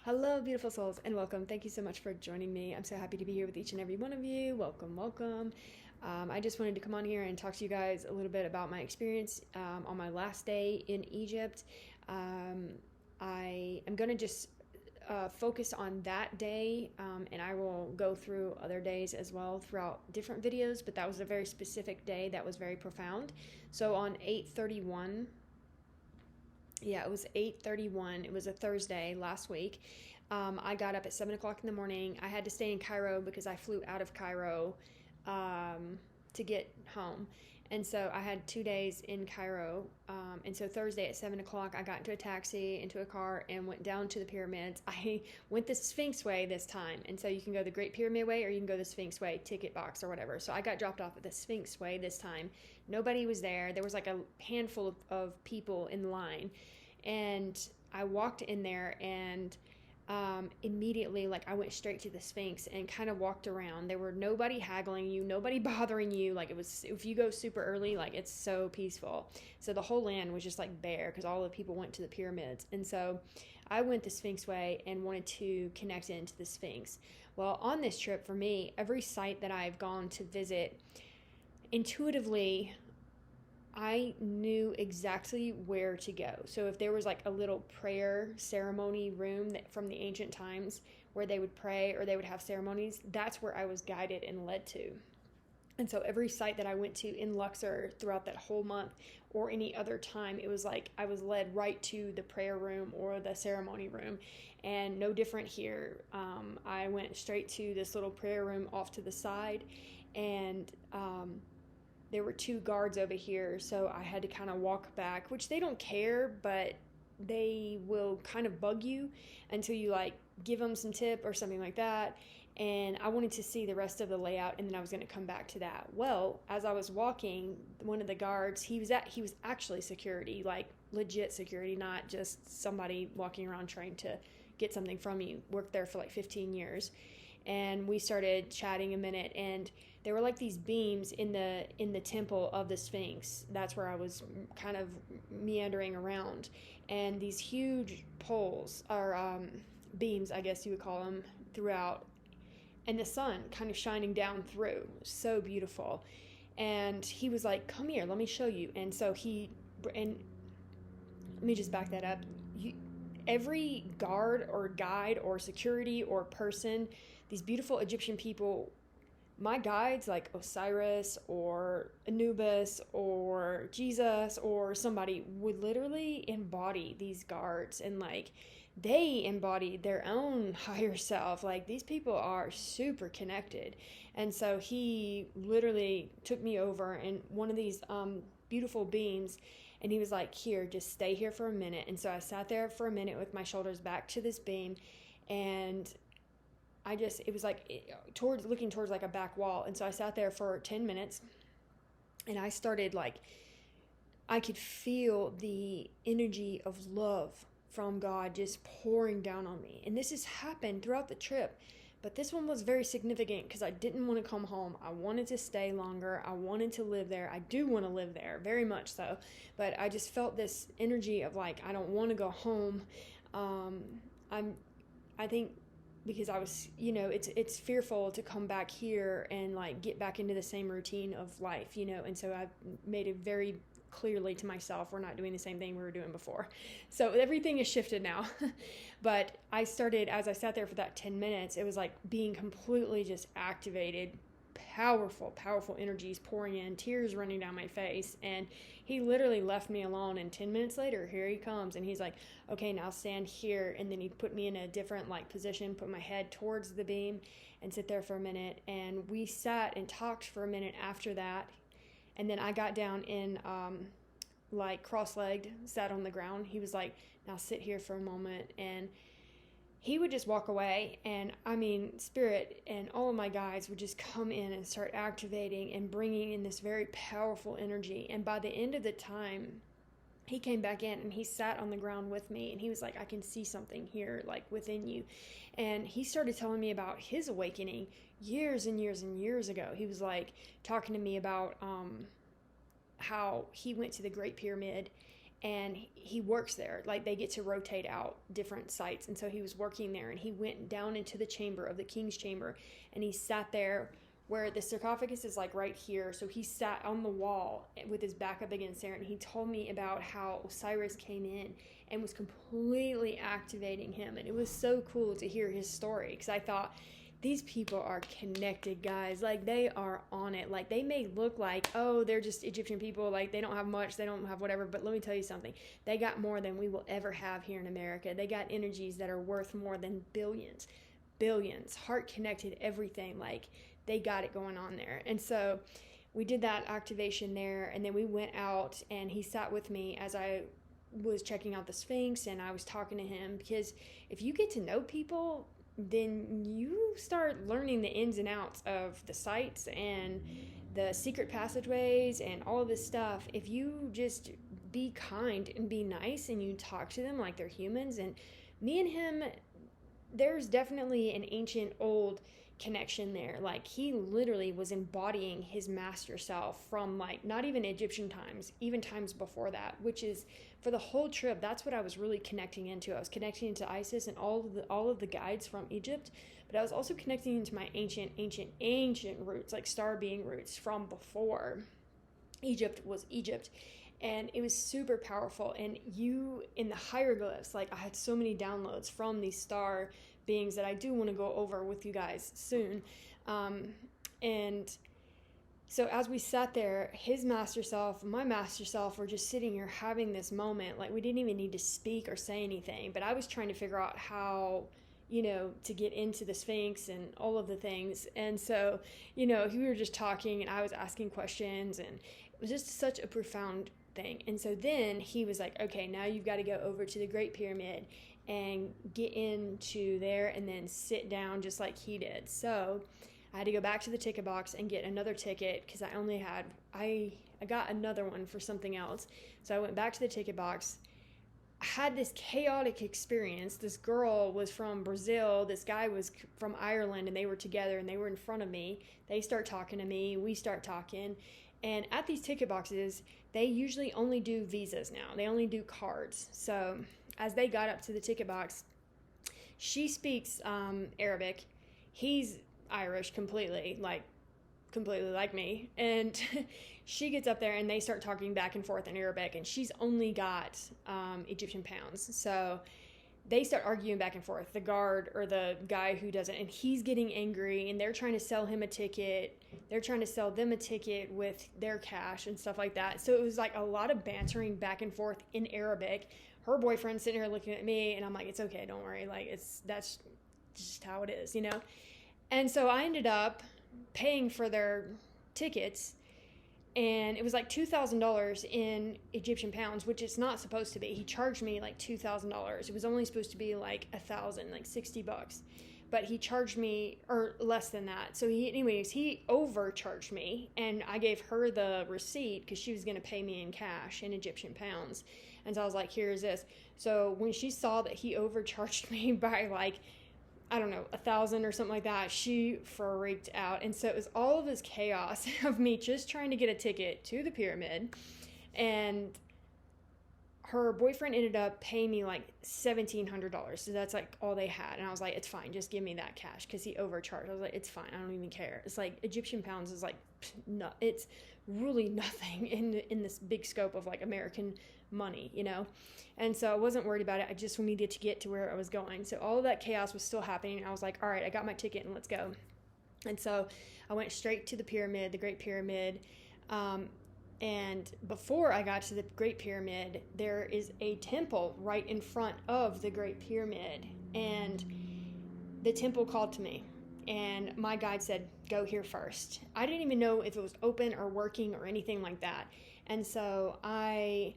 Hello, beautiful souls, and welcome. Thank you so much for joining me. I'm so happy to be here with each and every one of you. Welcome, welcome. I just wanted to come on here and talk to you guys a little bit about my experience on my last day in Egypt. I am going to just focus on that day, and I will go through other days as well throughout different videos, but that was a very specific day that was very profound. So on 8/31, yeah, it was 8:31. It was a Thursday last week. I got up at 7 o'clock in the morning. I had to stay in Cairo because I flew out of Cairo to get home. And so I had 2 days in Cairo. And so Thursday at 7 o'clock, I got into a taxi, into a car, and went down to the pyramids. I went the Sphinx way this time. And so you can go the Great Pyramid way or you can go the Sphinx way, ticket box or whatever. So I got dropped off at the Sphinx way this time. Nobody was there. There was like a handful of people in line. And I walked in there and immediately, like, I went straight to the Sphinx and kind of walked around. There were nobody haggling you, nobody bothering you. Like, it was, if you go super early, like, it's so peaceful. So the whole land was just like bare because all the people went to the pyramids. And so I went the Sphinx way and wanted to connect into the Sphinx. Well, on this trip for me, every site that I've gone to visit, intuitively I knew exactly where to go. So if there was like a little prayer ceremony room that from the ancient times where they would pray or they would have ceremonies, that's where I was guided and led to. And so every site that I went to in Luxor throughout that whole month or any other time, it was like I was led right to the prayer room or the ceremony room. And no different here. I went straight to this little prayer room off to the side, and there were two guards over here, so I had to kind of walk back, which they don't care, but they will kind of bug you until you like give them some tip or something like that. And I wanted to see the rest of the layout, and then I was going to come back to that. Well, as I was walking, one of the guards, he was actually security, like legit security, not just somebody walking around trying to get something from you. Worked there for like 15 years. And we started chatting a minute, and there were like these beams in the temple of the Sphinx. That's where I was kind of meandering around, and these huge poles or beams, I guess you would call them, throughout, and the sun kind of shining down through. So beautiful. And he was like, "Come here, let me show you." And so and let me just back that up. Every guard or guide or security or person, these beautiful Egyptian people, my guides like Osiris or Anubis or Jesus or somebody would literally embody these guards, and like they embody their own higher self. Like, these people are super connected. And so he literally took me over in one of these beautiful beams, and he was like, "Here, just stay here for a minute." And so I sat there for a minute with my shoulders back to this beam, and it was like looking towards like a back wall. And so I sat there for 10 minutes, and I started like, I could feel the energy of love from God just pouring down on me. And this has happened throughout the trip, but this one was very significant because I didn't want to come home. I wanted to stay longer. I wanted to live there. I do want to live there, very much so. But I just felt this energy of like, I don't want to go home. I think because I was, it's fearful to come back here and like get back into the same routine of life, and so I've made it very clearly to myself, we're not doing the same thing we were doing before. So everything is shifted now. But as I sat there for that 10 minutes, it was like being completely just activated, powerful energies pouring in, tears running down my face. And he literally left me alone, and 10 minutes later, here he comes, and he's like, "Okay, now stand here." And then he put me in a different like position, put my head towards the beam, and sit there for a minute. And we sat and talked for a minute after that. And then I got down in like cross-legged, sat on the ground. He was like, "Now sit here for a moment." And he would just walk away, and I mean, Spirit and all of my guides would just come in and start activating and bringing in this very powerful energy. And by the end of the time, he came back in and he sat on the ground with me, and he was like, "I can see something here, like within you." And he started telling me about his awakening years and years and years ago. He was like talking to me about how he went to the Great Pyramid and he works there. Like, they get to rotate out different sites, and so he was working there, and he went down into the chamber of the king's chamber, and he sat there where the sarcophagus is like right here. So he sat on the wall with his back up against there, and he told me about how Osiris came in and was completely activating him. And it was so cool to hear his story, because I thought, these people are connected, guys. Like, they are on it. Like, they may look like, oh, they're just Egyptian people, like they don't have much, they don't have whatever, but let me tell you something. They got more than we will ever have here in America. They got energies that are worth more than billions, heart connected, everything. Like, they got it going on there. And so we did that activation there, and then we went out, and he sat with me as I was checking out the Sphinx, and I was talking to him, because if you get to know people, then you start learning the ins and outs of the sites and the secret passageways and all of this stuff. If you just be kind and be nice and you talk to them like they're humans. And me and him, there's definitely an ancient old connection there. Like, he literally was embodying his master self from, like, not even Egyptian times, even times before that, which is, for the whole trip, that's what I was really connecting into. I was connecting into Isis and all of the guides from Egypt, but I was also connecting into my ancient roots, like star being roots from before Egypt was Egypt. And it was super powerful. And in the hieroglyphs, like, I had so many downloads from these star beings that I do want to go over with you guys soon. And so as we sat there, his master self, my master self were just sitting here having this moment. Like, we didn't even need to speak or say anything, but I was trying to figure out how, to get into the Sphinx and all of the things. And so, we were just talking, and I was asking questions, and it was just such a profound thing. And so then he was like, okay, now you've got to go over to the Great Pyramid and get into there and then sit down just like he did. So I had to go back to the ticket box and get another ticket, because I got another one for something else. So I went back to the ticket box. I had this chaotic experience. This girl was from Brazil. This guy was from Ireland, and they were together, and they were in front of me. They start talking to me. We start talking. And at these ticket boxes, they usually only do visas now. They only do cards. So as they got up to the ticket box, she speaks Arabic. He's Irish completely like me. And she gets up there, and they start talking back and forth in Arabic, and she's only got Egyptian pounds. So they start arguing back and forth, the guard or the guy who doesn't, and he's getting angry, and they're trying to sell him a ticket. They're trying to sell them a ticket with their cash and stuff like that. So it was like a lot of bantering back and forth in Arabic. Her boyfriend's sitting here looking at me, and I'm like, it's okay, don't worry. Like, that's just how it is, And so I ended up paying for their tickets, and it was like $2,000 in Egyptian pounds, which it's not supposed to be. He charged me like $2,000. It was only supposed to be like $1,000, like $60. But he charged me, or less than that. So he overcharged me, and I gave her the receipt because she was going to pay me in cash in Egyptian pounds. And so I was like, here's this. So when she saw that he overcharged me by like, I don't know, 1,000 or something like that, she freaked out. And so it was all of this chaos of me just trying to get a ticket to the pyramid. And her boyfriend ended up paying me like $1,700. So that's like all they had. And I was like, it's fine, just give me that cash, because he overcharged. I was like, it's fine, I don't even care. It's like Egyptian pounds is like, no, it's really nothing in this big scope of like American money, And so I wasn't worried about it. I just needed to get to where I was going. So all of that chaos was still happening. I was like, all right, I got my ticket, and let's go. And so I went straight to the pyramid, the Great Pyramid. And before I got to the Great Pyramid, there is a temple right in front of the Great Pyramid. And the temple called to me, and my guide said, go here first. I didn't even know if it was open or working or anything like that. And so I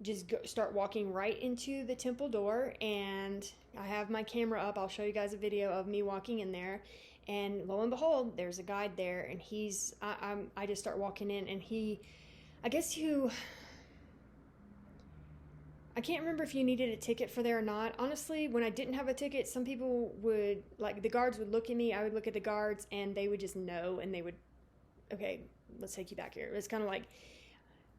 just start walking right into the temple door, and I have my camera up. I'll show you guys a video of me walking in there, and lo and behold, there's a guide there, and I just start walking in, and I can't remember if you needed a ticket for there or not. Honestly, when I didn't have a ticket, some people would, like, the guards would look at me, I would look at the guards, and they would just know, and they would, okay, let's take you back here. It's kind of like,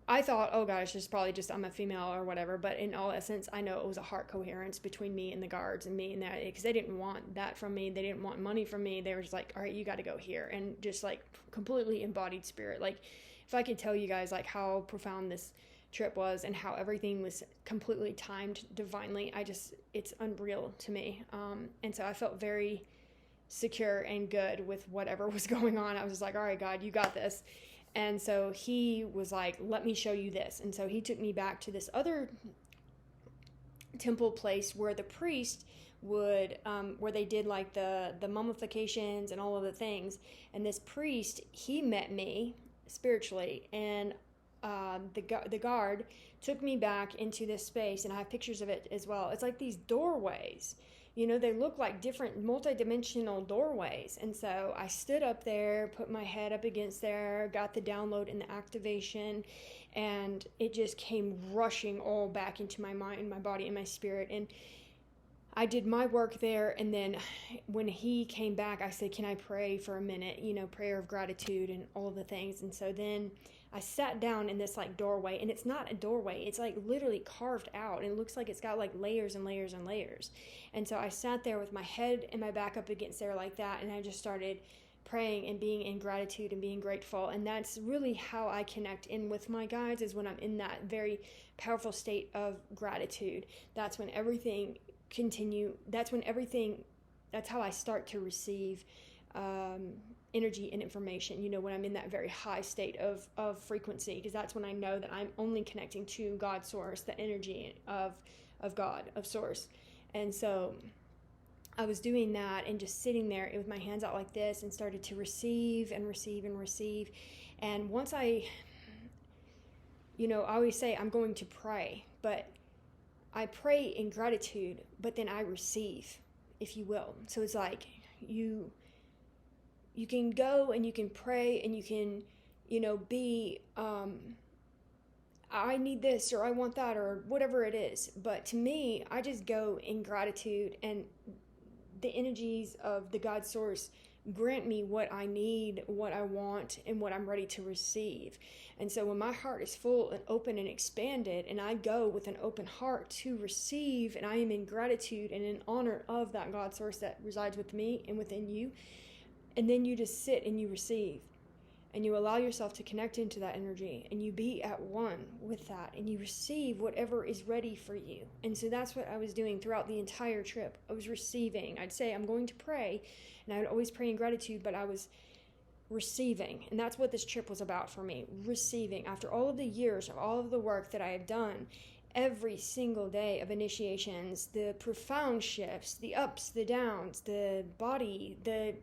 I thought, oh gosh, it's probably just I'm a female or whatever. But in all essence, I know it was a heart coherence between me and the guards and me and that, because they didn't want that from me. They didn't want money from me. They were just like, all right, you got to go here, and just like completely embodied spirit. Like, if I could tell you guys like how profound this trip was and how everything was completely timed divinely, it's unreal to me. And so I felt very secure and good with whatever was going on. I was just like, all right, God, you got this. And so he was like, let me show you this. And so he took me back to this other temple place where the priest would, where they did like the mummifications and all of the things. And this priest, he met me spiritually, and the guard took me back into this space, and I have pictures of it as well. It's like these doorways. They look like different multi-dimensional doorways. And so I stood up there, put my head up against there, got the download and the activation, and it just came rushing all back into my mind, my body, and my spirit. And I did my work there, and then when he came back, I said, can I pray for a minute? Prayer of gratitude and all of the things. And so then I sat down in this like doorway, and it's not a doorway. It's like literally carved out, and it looks like it's got like layers and layers and layers. And so I sat there with my head and my back up against there like that, and I just started praying and being in gratitude and being grateful. And that's really how I connect in with my guides, is when I'm in that very powerful state of gratitude. That's when everything that's how I start to receive energy and information, when I'm in that very high state of frequency, because that's when I know that I'm only connecting to God source, the energy of God, of source. And so I was doing that and just sitting there with my hands out like this, and started to receive and receive and receive. And once I always say I'm going to pray, but I pray in gratitude, but then I receive, if you will. So it's like you can go and you can pray and you can, be, I need this or I want that or whatever it is. But to me, I just go in gratitude, and the energies of the God source grant me what I need, what I want, and what I'm ready to receive. And so when my heart is full and open and expanded, and I go with an open heart to receive, and I am in gratitude and in honor of that God source that resides with me and within you, and then you just sit and you receive, and you allow yourself to connect into that energy, and you be at one with that, and you receive whatever is ready for you. And so that's what I was doing throughout the entire trip. I was receiving. I'd say I'm going to pray, and I would always pray in gratitude, but I was receiving. And that's what this trip was about for me, receiving. After all of the years of all of the work that I have done, every single day of initiations, the profound shifts, the ups, the downs, the body, the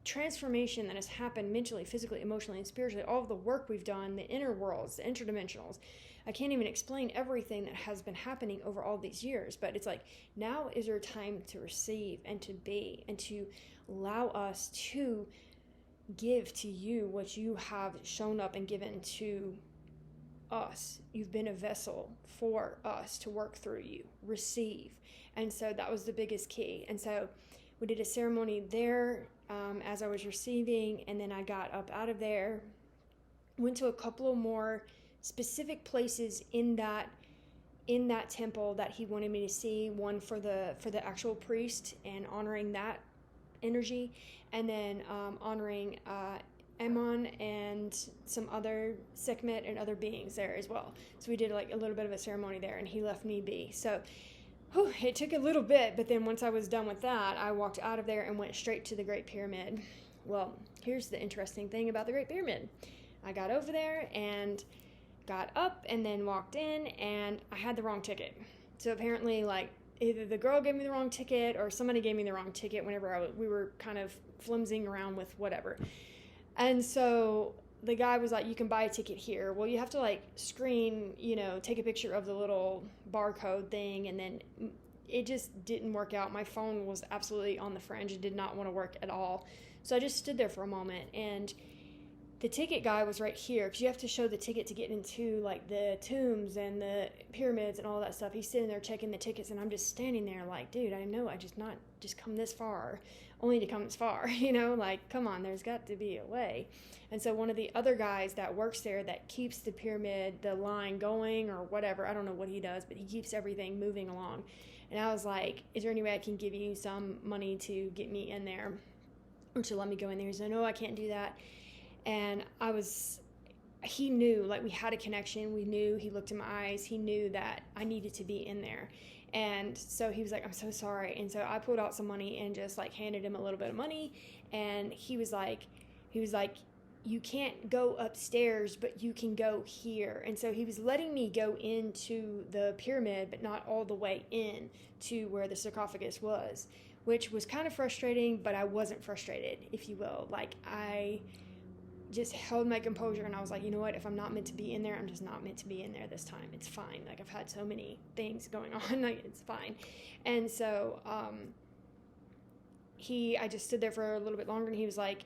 transformation that has happened mentally, physically, emotionally, and spiritually, all of the work we've done, the inner worlds, the interdimensionals. I can't even explain everything that has been happening over all these years, but it's like, now is your time to receive and to be, and to allow us to give to you what you have shown up and given to us. You've been a vessel for us to work through you. Receive. And so that was the biggest key. And so we did a ceremony there as I was receiving, and then I got up out of there, went to a couple of more specific places in that temple that he wanted me to see. One for the actual priest and honoring that energy, and then honoring Ammon and some other Sekhmet and other beings there as well. So we did like a little bit of a ceremony there, and he left me be. So it took a little bit, but then once I was done with that, I walked out of there and went straight to the Great Pyramid. Well, here's the interesting thing about the Great Pyramid. I got over there and got up and then walked in, and I had the wrong ticket. So apparently, like, either the girl gave me the wrong ticket or somebody gave me the wrong ticket whenever we were kind of flimsing around with whatever. And so the guy was like, you can buy a ticket here. Well, you have to like screen, take a picture of the little barcode thing, and then it just didn't work out. My phone was absolutely on the fringe. It did not want to work at all. So I just stood there for a moment, and the ticket guy was right here, because you have to show the ticket to get into like the tombs and the pyramids and all that stuff. He's sitting there checking the tickets, and I'm just standing there like, dude, I know I just come this far, only to come this far, like, come on, there's got to be a way. And so one of the other guys that works there that keeps the pyramid, the line going or whatever, I don't know what he does, but he keeps everything moving along. And I was like, is there any way I can give you some money to get me in there, or to let me go in there? He said, no, I can't do that. And he knew, like, we had a connection. We knew, he looked in my eyes. He knew that I needed to be in there. And so he was like, I'm so sorry. And so I pulled out some money and just like handed him a little bit of money. And he was like, you can't go upstairs, but you can go here. And so he was letting me go into the pyramid, but not all the way in to where the sarcophagus was, which was kind of frustrating, but I wasn't frustrated, if you will. Like, I just held my composure, and I was like, you know what, if I'm not meant to be in there, I'm just not meant to be in there this time. It's fine. Like, I've had so many things going on, like, it's fine. And so I just stood there for a little bit longer, and he was like,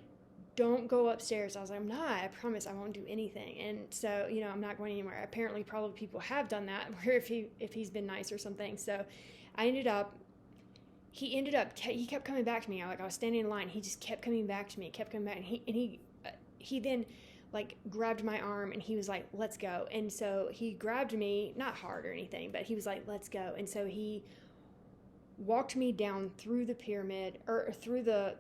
don't go upstairs. I was like, I'm not, I promise I won't do anything. And so, I'm not going anywhere. Apparently, probably people have done that, where if he's been nice or something. So he kept coming back to me. I was standing in line. He just kept coming back to me, and he then like grabbed my arm, and he was like, let's go. And so he grabbed me, not hard or anything, but he was like, let's go. And so he walked me down through the pyramid, or through the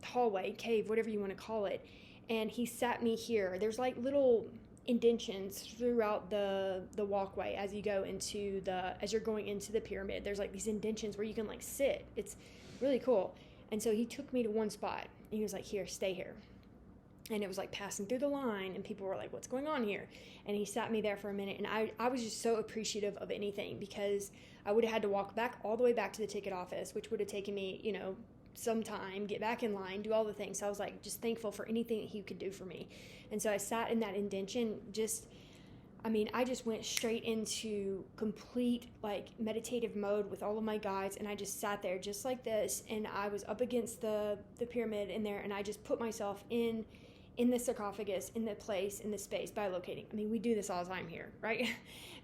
hallway, cave, whatever you want to call it. And he sat me here. There's like little indentions throughout the walkway as you're going into the pyramid. There's like these indentions where you can like sit. It's really cool. And so he took me to one spot, and he was like, here, stay here. And it was like passing through the line, and people were like, what's going on here? And he sat me there for a minute, and I was just so appreciative of anything, because I would have had to walk back all the way back to the ticket office, which would have taken me, some time, get back in line, do all the things. So I was like just thankful for anything that he could do for me. And so I sat in that indention, I just went straight into complete like meditative mode with all of my guides, and I just sat there just like this, and I was up against the pyramid in there, and I just put myself in the sarcophagus, in the place, in the space, by locating. We do this all the time here, right?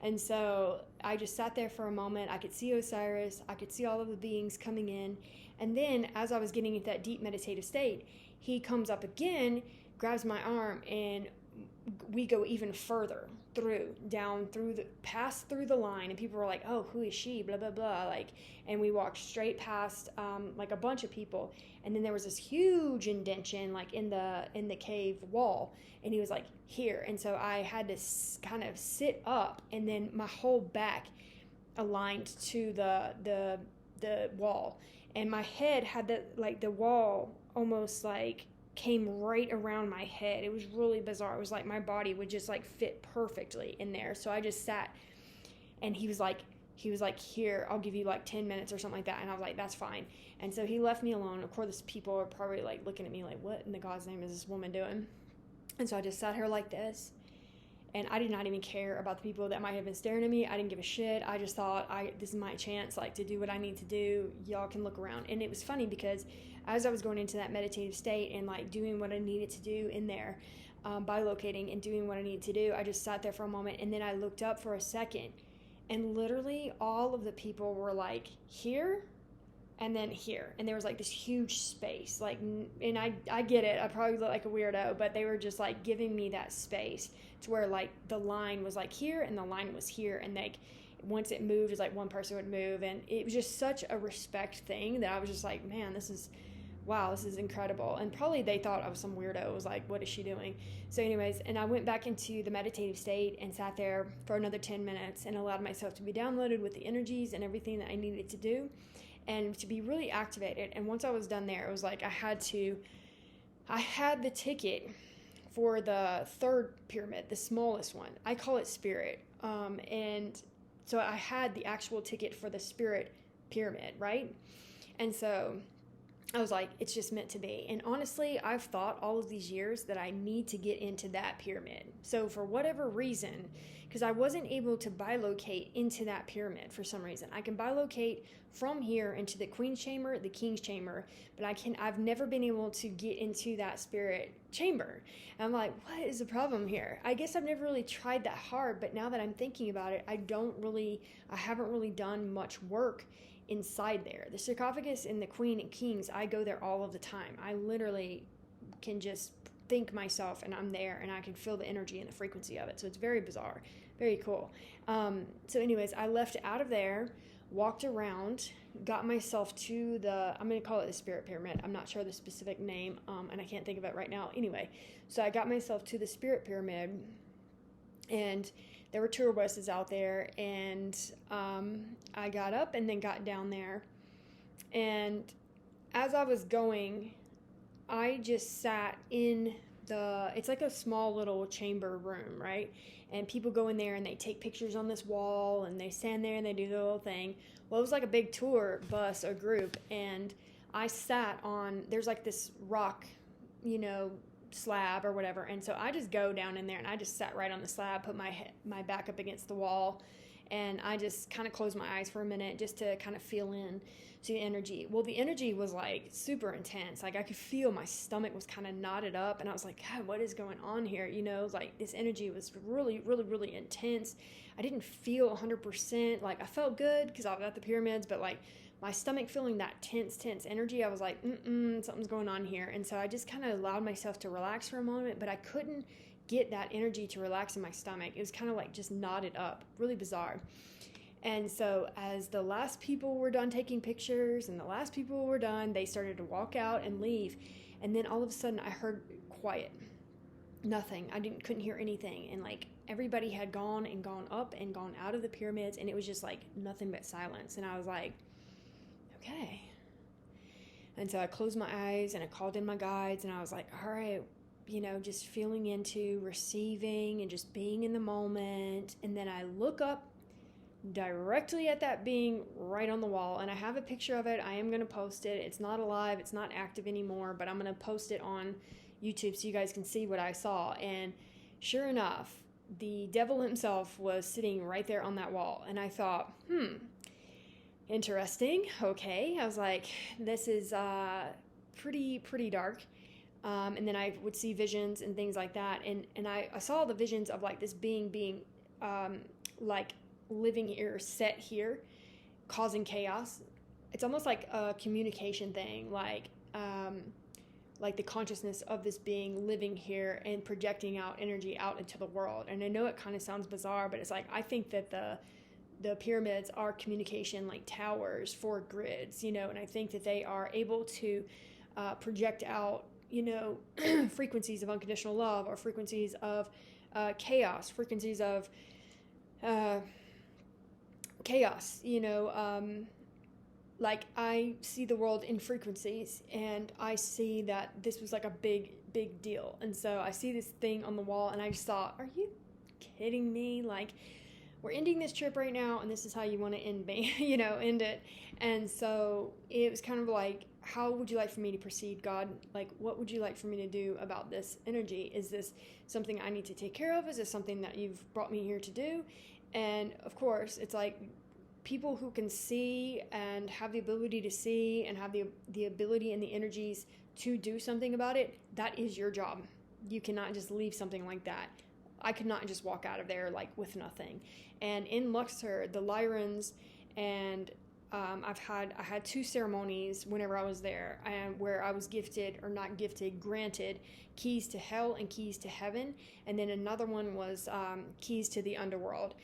And so I just sat there for a moment. I could see Osiris, I could see all of the beings coming in, and then as I was getting into that deep meditative state, he comes up again, grabs my arm, and we go even further past through the line, and people were like, oh, who is she, blah blah blah, like, and we walked straight past like a bunch of people, and then there was this huge indention like in the cave wall, and he was like, here. And so I had to kind of sit up, and then my whole back aligned to the wall, and my head had the wall almost like came right around my head. It was really bizarre. It was like my body would just like fit perfectly in there. So I just sat, and he was like, here, I'll give you like 10 minutes or something like that. And I was like, that's fine. And so he left me alone. Of course, people are probably like looking at me like, what in the God's name is this woman doing? And so I just sat here like this, and I did not even care about the people that might have been staring at me. I didn't give a shit. I just thought, this is my chance, like, to do what I need to do. Y'all can look around. And it was funny, because as I was going into that meditative state and like doing what I needed to do in there, by locating and doing what I needed to do, I just sat there for a moment, and then I looked up for a second, and literally all of the people were like here and then here, and there was like this huge space, like, and I get it, I probably look like a weirdo, but they were just like giving me that space to where like the line was like here and the line was here, and like once it moved, it's like one person would move, and it was just such a respect thing that I was just like, man, this is incredible. And probably they thought I was some weirdo. It was like, what is she doing? So anyways, and I went back into the meditative state and sat there for another 10 minutes and allowed myself to be downloaded with the energies and everything that I needed to do, and to be really activated. And once I was done there, it was like I had the ticket for the third pyramid, the smallest one. I call it Spirit. And so I had the actual ticket for the Spirit pyramid, right? And so I was like, it's just meant to be. And honestly, I've thought all of these years that I need to get into that pyramid. So for whatever reason, because I wasn't able to bilocate into that pyramid for some reason. I can bilocate from here into the Queen's Chamber, the King's Chamber, but I've never been able to get into that spirit chamber. And I'm like, what is the problem here? I guess I've never really tried that hard, but now that I'm thinking about it, I haven't really done much work inside there. The sarcophagus in the Queen and Kings, I go there all of the time. I literally can just think myself and I'm there, and I can feel the energy and the frequency of it. So it's very bizarre, very cool. So anyways, I left out of there, walked around, got myself to I'm going to call it the Spirit Pyramid. I'm not sure the specific name, and I can't think of it right now. Anyway, so I got myself to the Spirit Pyramid, and there were tour buses out there, and I got up and then got down there. And as I was going, I just sat in it's like a small little chamber room, right? And people go in there and they take pictures on this wall and they stand there and they do the little thing. Well, it was like a big tour bus or group, and I sat there's like this rock, slab or whatever, and so I just go down in there and I just sat right on the slab, put my back up against the wall, and I just kind of closed my eyes for a minute just to kind of feel in to the energy. Well, the energy was like super intense. Like I could feel my stomach was kind of knotted up, and I was like, God, what is going on here? Like this energy was really, really, really intense. I didn't feel 100%. Like I felt good because I was at the pyramids, but like my stomach feeling that tense energy, I was like, something's going on here. And so I just kind of allowed myself to relax for a moment, but I couldn't get that energy to relax in my stomach. It was kind of like just knotted up, really bizarre. And so as the last people were done taking pictures and the last people were done, they started to walk out and leave. And then all of a sudden I heard quiet, nothing. Couldn't hear anything. And like everybody had gone and gone up and gone out of the pyramids, and it was just like nothing but silence. And I was like, okay. And so I closed my eyes and I called in my guides, and I was like, all right, just feeling into receiving and just being in the moment. And then I look up directly at that being right on the wall, and I have a picture of it. I am going to post it. It's not alive, it's not active anymore, but I'm going to post it on YouTube so you guys can see what I saw. And sure enough, the devil himself was sitting right there on that wall. And I thought, interesting. Okay. I was like, this is pretty dark. And then I would see visions and things like that. And I saw the visions of like this being like living here, set here, causing chaos. It's almost like a communication thing, like the consciousness of this being living here and projecting out energy out into the world. And I know it kind of sounds bizarre, but it's like, I think that the pyramids are communication like towers for grids, and I think that they are able to project out, frequencies of unconditional love, or frequencies of chaos, frequencies of chaos, like I see the world in frequencies, and I see that this was like a big deal. And so I see this thing on the wall, and I just thought, are you kidding me? Like, we're ending this trip right now, and this is how you want to end me, end it. And so it was kind of like, how would you like for me to proceed, God? Like, what would you like for me to do about this energy? Is this something I need to take care of? Is this something that you've brought me here to do? And of course, it's like people who can see and have the ability to see and have the ability and the energies to do something about it, that is your job. You cannot just leave something like that. I could not just walk out of there like with nothing. And in Luxor, the Lyrans, and I had 2 ceremonies whenever I was there, and where I was granted keys to hell and keys to heaven. And then another one was keys to the underworld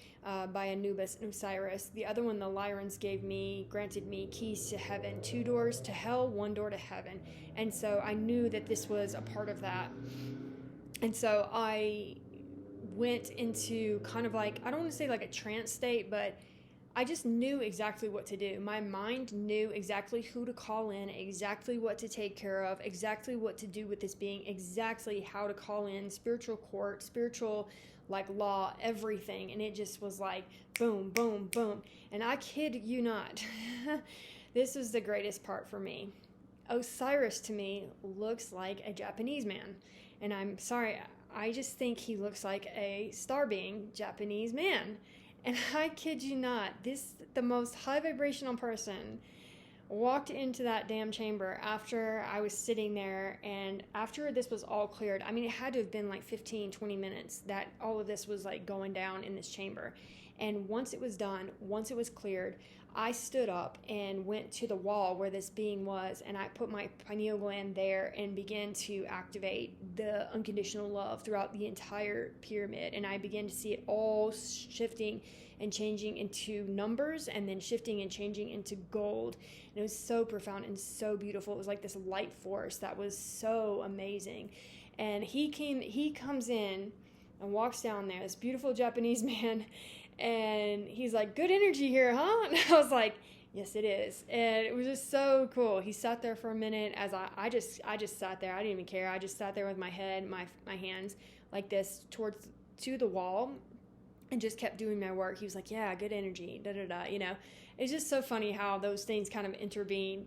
by Anubis and Osiris. The other one, the Lyrans granted me keys to heaven, 2 doors to hell, 1 door to heaven. And so I knew that this was a part of that. And so I went into kind of like, I don't want to say like a trance state, but I just knew exactly what to do. My mind knew exactly who to call in, exactly what to take care of, exactly what to do with this being, exactly how to call in spiritual court, spiritual like law, everything. And it just was like boom, boom, boom. And I kid you not, this was the greatest part for me. Osiris to me looks like a Japanese man. And I'm sorry, I just think he looks like a star being Japanese man. And I kid you not, the most high vibrational person walked into that damn chamber after I was sitting there, and after this was all cleared. I mean, it had to have been like 15, 20 minutes that all of this was like going down in this chamber. And once it was done, once it was cleared, I stood up and went to the wall where this being was, and I put my pineal gland there and began to activate the unconditional love throughout the entire pyramid. And I began to see it all shifting and changing into numbers, and then shifting and changing into gold. And it was so profound and so beautiful. It was like this light force that was so amazing. And he comes in and walks down there, this beautiful Japanese man, and he's like, "Good energy here, huh?" And I was like, "Yes, it is." And it was just so cool. He sat there for a minute as I just sat there. I didn't even care. I just sat there with my head, my hands like this to the wall, and just kept doing my work. He was like, "Yeah, good energy, da da da." You know, it's just so funny how those things kind of intervene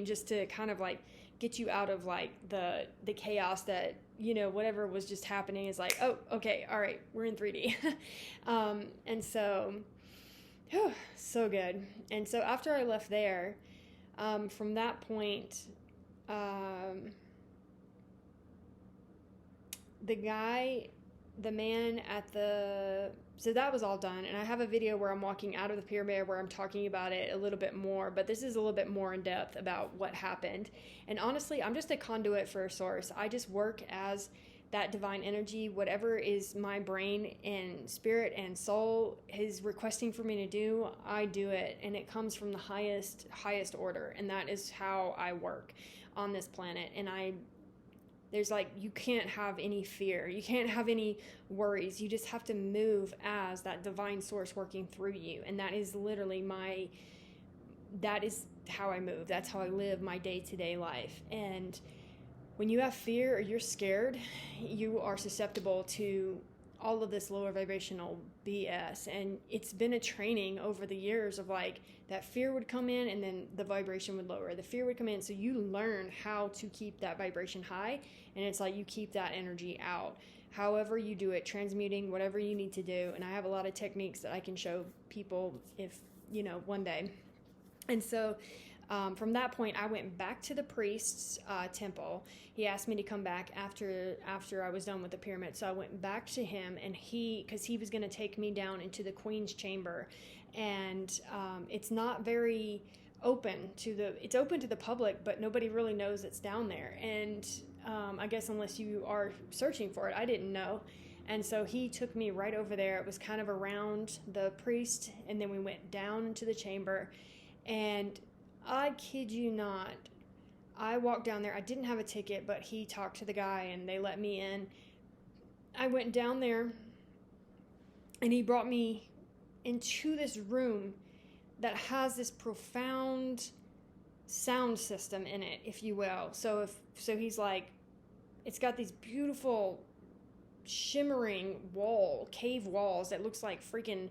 just to kind of like get you out of like the chaos that, you know, whatever was just happening is like, oh, okay, all right, we're in 3D. And so, so good. And so after I left there, from that point, the man at so that was all done, and I have a video where I'm walking out of the pyramid where I'm talking about it a little bit more, but this is a little bit more in depth about what happened. And honestly, I'm just a conduit for a source. I just work as that divine energy. Whatever is my brain and spirit and soul is requesting for me to do, I do it, and it comes from the highest order, and that is how I work on this planet. And there's like, you can't have any fear. You can't have any worries. You just have to move as that divine source working through you. And that is literally that is how I move. That's how I live my day-to-day life. And when you have fear or you're scared, you are susceptible to all of this lower vibrational BS. And it's been a training over the years of like, that fear would come in and then the vibration would lower. The fear would come in. So you learn how to keep that vibration high. And it's like you keep that energy out. However you do it, transmuting, whatever you need to do. And I have a lot of techniques that I can show people if, you know, one day. And so from that point, I went back to the priest's temple. He asked me to come back after I was done with the pyramid. So I went back to him, and because he was going to take me down into the queen's chamber. And it's not very it's open to the public, but nobody really knows it's down there. And I guess unless you are searching for it, I didn't know. And so he took me right over there. It was kind of around the priest, and then we went down into the chamber. And I kid you not, I walked down there. I didn't have a ticket, but he talked to the guy and they let me in. I went down there and he brought me into this room that has this profound sound system in it, if you will. So he's like, it's got these beautiful shimmering cave walls that looks like freaking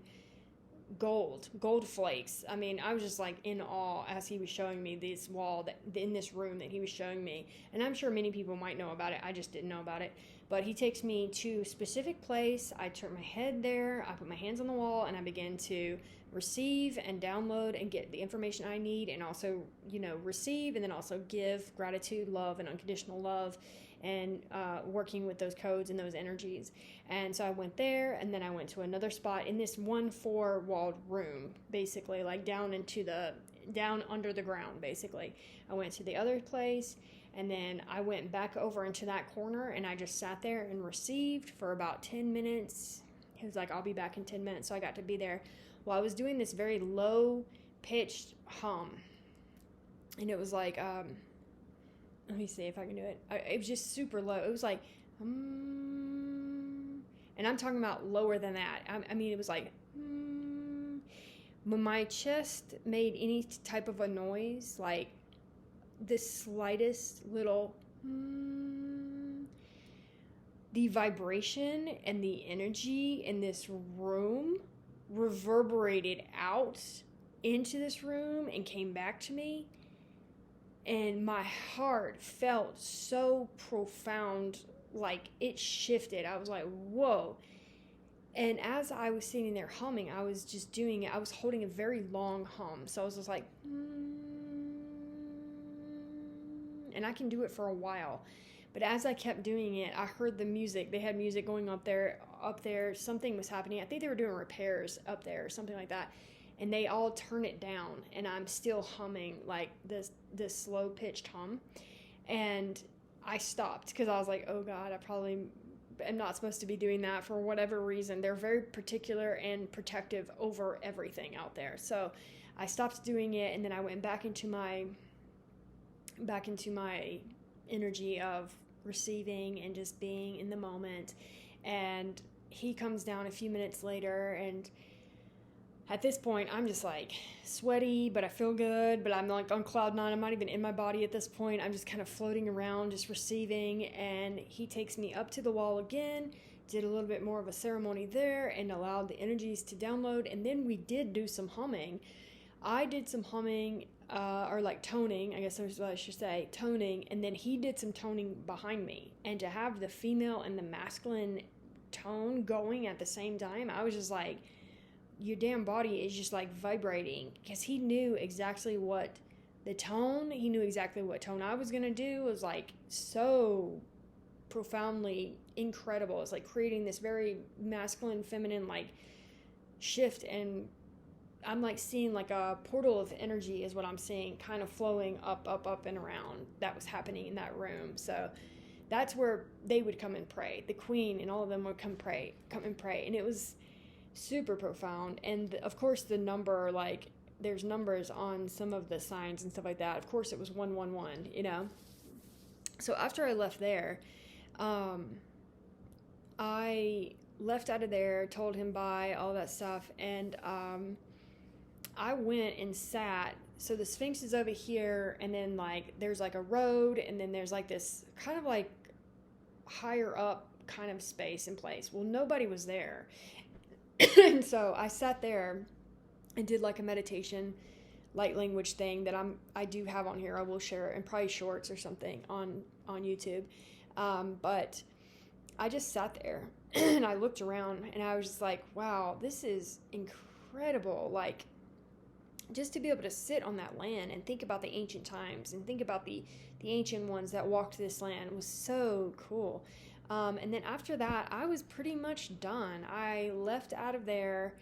gold flakes. I mean, I was just like in awe as he was showing me this wall in this room that he was showing me. And I'm sure many people might know about it. I just didn't know about it. But he takes me to a specific place. I turn my head there. I put my hands on the wall and I begin to receive and download and get the information I need, and also, you know, receive and then also give gratitude, love, and unconditional love, and working with those codes and those energies. And so I went there, and then I went to another spot in this 4-walled room, basically, like down under the ground, basically. I went to the other place, and then I went back over into that corner, and I just sat there and received for about 10 minutes. He was like, "I'll be back in 10 minutes." So I got to be there. Well, I was doing this very low-pitched hum, and it was like, let me see if I can do it. It was just super low. It was like, and I'm talking about lower than that. I mean, it was like, when my chest made any type of a noise, like the slightest little, the vibration and the energy in this room reverberated out into this room and came back to me. and my heart felt so profound, like it shifted. I was like, whoa. And as I was sitting there humming, I was just doing it. I was holding a very long hum. So I was just like, and I can do it for a while. But as I kept doing it, I heard the music. They had music going up there. Something was happening. I think they were doing repairs up there or something like that. And they all turn it down, and I'm still humming like this slow pitched hum. And I stopped because I was like, oh God, I probably am not supposed to be doing that for whatever reason. They're very particular and protective over everything out there. So I stopped doing it, and then I went back into my energy of receiving and just being in the moment. And he comes down a few minutes later, and at this point I'm just like sweaty, but I feel good, but I'm like on cloud nine. I'm not even in my body at this point. I'm just kind of floating around, just receiving. And he takes me up to the wall again, did a little bit more of a ceremony there, and allowed the energies to download. And then we did do some humming. I did some humming, or like toning, I guess that's what I should say, toning, and then he did some toning behind me. And to have the female and the masculine tone going at the same time, I was just like, your damn body is just like vibrating, because he knew exactly what tone I was going to do. It was like so profoundly incredible. It's like creating this very masculine, feminine like shift, and I'm like seeing like a portal of energy is what I'm seeing, kind of flowing up and around. That was happening in that room. So that's where they would come and pray. The queen and all of them would come and pray. And it was super profound. And of course the number, like there's numbers on some of the signs and stuff like that. Of course it was 111, you know? So after I left there, I left out of there, told him bye, all that stuff. And, I went and sat. So the Sphinx is over here, and then like there's like a road, and then there's like this kind of like higher up kind of space in place. Well, nobody was there. And so I sat there and did like a meditation light language thing that I do have on here. I will share it in probably shorts or something on YouTube. But I just sat there and I looked around, and I was just like, wow, this is incredible. Like, just to be able to sit on that land and think about the ancient times and think about the ancient ones that walked this land was so cool. And then after that, I was pretty much done. I left out of there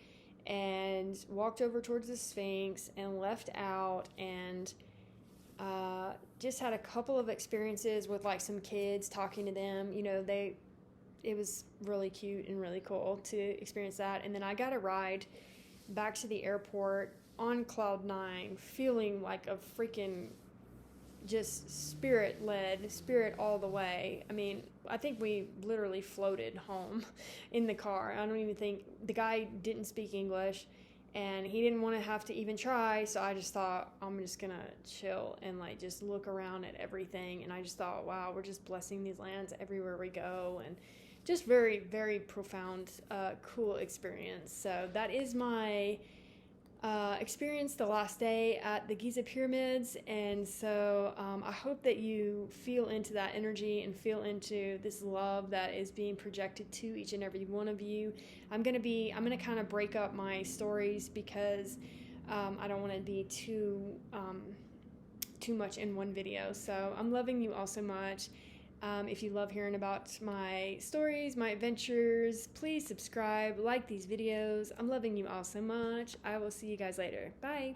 and walked over towards the Sphinx and left out, and just had a couple of experiences with like some kids, talking to them. You know, it was really cute and really cool to experience that. And then I got a ride back to the airport on cloud nine, feeling like a freaking just spirit all the way. I mean, I think we literally floated home in the car. I don't even think, the guy didn't speak English, and he didn't want to have to even try. So I just thought, I'm just gonna chill and like just look around at everything. And I just thought, wow, we're just blessing these lands everywhere we go. And just very, very profound, cool experience. So that is my experience the last day at the Giza pyramids. And so I hope that you feel into that energy and feel into this love that is being projected to each and every one of you. I'm gonna kind of break up my stories, because I don't want to be too much in one video. So I'm loving you all so much. If you love hearing about my stories, my adventures, please subscribe, like these videos. I'm loving you all so much. I will see you guys later. Bye.